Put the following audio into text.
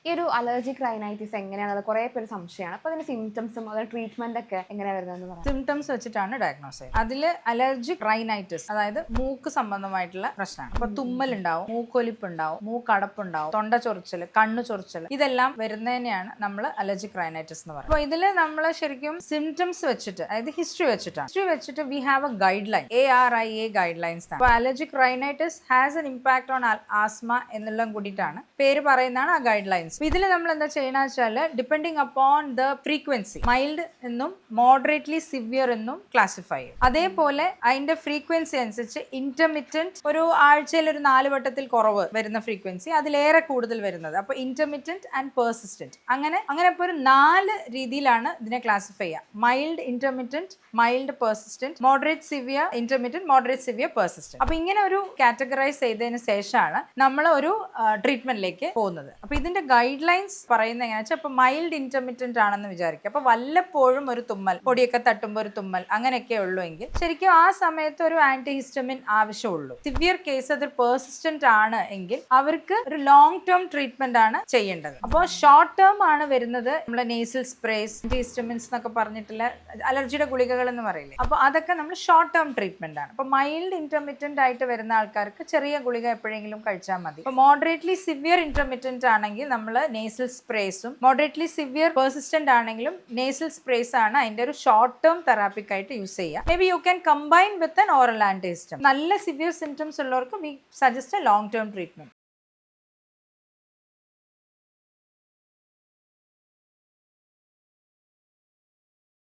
ഈ ഒരു allergic rhinitis എങ്ങനെയാണത് കുറേ പേര് സംശയമാണ്. അപ്പോൾ അതിന്റെ സിംറ്റംസും അതിന്റെ ട്രീറ്റ്മെന്റ് ഒക്കെ എങ്ങനെയാണ് വരുന്നതെന്ന് പറയാം. സിംറ്റംസ് വെച്ചിട്ടാണ് ഡയഗ്നോസ് ചെയ്യുന്നത്. അതിൽ അലർജിക് റൈനൈറ്റിസ് അതായത് മൂക്ക് സംബന്ധമായിട്ടുള്ള പ്രശ്നമാണ്. അപ്പൊ തുമ്മലുണ്ടാവും, മൂക്കൊലിപ്പ് ഉണ്ടാവും, മൂക്കടപ്പുണ്ടാവും, തൊണ്ട ചൊറിച്ചൽ, കണ്ണു ചൊറിച്ചൽ, ഇതെല്ലാം വരുന്നതിനെയാണ് നമ്മൾ അലർജിക് റൈനൈറ്റിസ് എന്ന് പറയുന്നത്. അപ്പോൾ ഇതിൽ നമ്മൾ ശരിക്കും സിംറ്റംസ് വെച്ചിട്ട് അതായത് ഹിസ്റ്ററി വെച്ചിട്ട് we have a guideline, ARIA guidelines. അപ്പോൾ allergic rhinitis has an impact on asthma എന്നെല്ലാം കൂടിയിട്ടാണ് പേര് പറയുന്നതാണ് ആ ഗൈഡ് ലൈൻസ്. ഇതിൽ നമ്മൾ എന്താ ചെയ്യണമെന്ന് വെച്ചാൽ depending upon the frequency mild എന്നും മോഡറേറ്റ്ലി സിവിയർ എന്നും ക്ലാസിഫൈ ചെയ്യും. അതേപോലെ അതിന്റെ ഫ്രീക്വൻസി അനുസരിച്ച് ഇന്റർമിറ്റന്റ് ഒരു ആഴ്ചയിൽ ഒരു 4 വട്ടത്തിൽ കുറവ് വരുന്ന ഫ്രീക്വൻസി, അതിലേറെ കൂടുതൽ വരുന്നത് അപ്പോൾ ഇന്റർമിറ്റന്റ് ആൻഡ് പെർസിസ്റ്റന്റ്, അങ്ങനെ ഇപ്പോൾ ഒരു 4 രീതിയിലാണ് ഇതിനെ ക്ലാസിഫൈ ചെയ്യുക. Mild, intermittent, mild, persistent, moderate severe, intermittent, moderate severe, persistent. അപ്പൊ ഇങ്ങനെ ഒരു കാറ്റഗറൈസ് ചെയ്തതിന് ശേഷമാണ് നമ്മൾ ഒരു ട്രീറ്റ്മെന്റിലേക്ക് പോകുന്നത്. അപ്പൊ ഇതിന്റെ ഗൈഡ് ലൈൻസ് പറയുന്നത് എങ്ങനെയാ വെച്ചാൽ ഇപ്പൊ മൈൽഡ് ഇന്റർമിറ്റന്റ് ആണെന്ന് വിചാരിക്കുക. അപ്പൊ വല്ലപ്പോഴും ഒരു തുമ്മൽ, പൊടിയൊക്കെ തട്ടുമ്പോൾ ഒരു തുമ്മൽ, അങ്ങനെയൊക്കെ ഉള്ളൂ എങ്കിൽ ശരിക്കും ആ സമയത്ത് ഒരു ആന്റിഹിസ്റ്റമിൻ ആവശ്യമുള്ളൂ. സിവിയർ കേസ് അത് പെർസിസ്റ്റന്റ് ആണ് എങ്കിൽ അവർക്ക് ഒരു ലോങ് ടേം ട്രീറ്റ്മെന്റ് ആണ് ചെയ്യേണ്ടത്. അപ്പോൾ ഷോർട്ട് ടേം ആണ് വരുന്നത് നമ്മുടെ നേസൽ സ്പ്രേസ്, ആന്റിഹിസ്റ്റമിൻസ് എന്നൊക്കെ പറഞ്ഞിട്ടുള്ള അലർജിയുടെ ഗുളികകൾ എന്ന് പറയില്ലേ, അപ്പോൾ അതൊക്കെ നമ്മൾ ഷോർട്ട് ടേം ട്രീറ്റ്മെന്റ് ആണ്. അപ്പോൾ മൈൽഡ് ഇന്റർമിറ്റന്റ് ആയിട്ട് വരുന്ന ആൾക്കാർക്ക് ചെറിയ ഗുളിക എപ്പോഴെങ്കിലും കഴിച്ചാൽ മതി. അപ്പോൾ മോഡറേറ്റ്ലി സിവിയർ ഇന്റർമിറ്റന്റ് ആണെങ്കിൽ നമ്മൾ നേസൽ സ്പ്രേസും, മോഡറേറ്റ്ലി സിവിയർ പെർസിസ്റ്റന്റ് ആണെങ്കിലും നേസൽ സ്പ്രേസ് ആണ് അതിന്റെ ഒരു ഷോർട്ട് ടേം തെറാപ്പിക്കായിട്ട് യൂസ് ചെയ്യുക. May be you can combine with an oral antihistamine. നല്ല സിവിയർ സിംറ്റംസ് ഉള്ളവർക്ക് we suggest a long term treatment.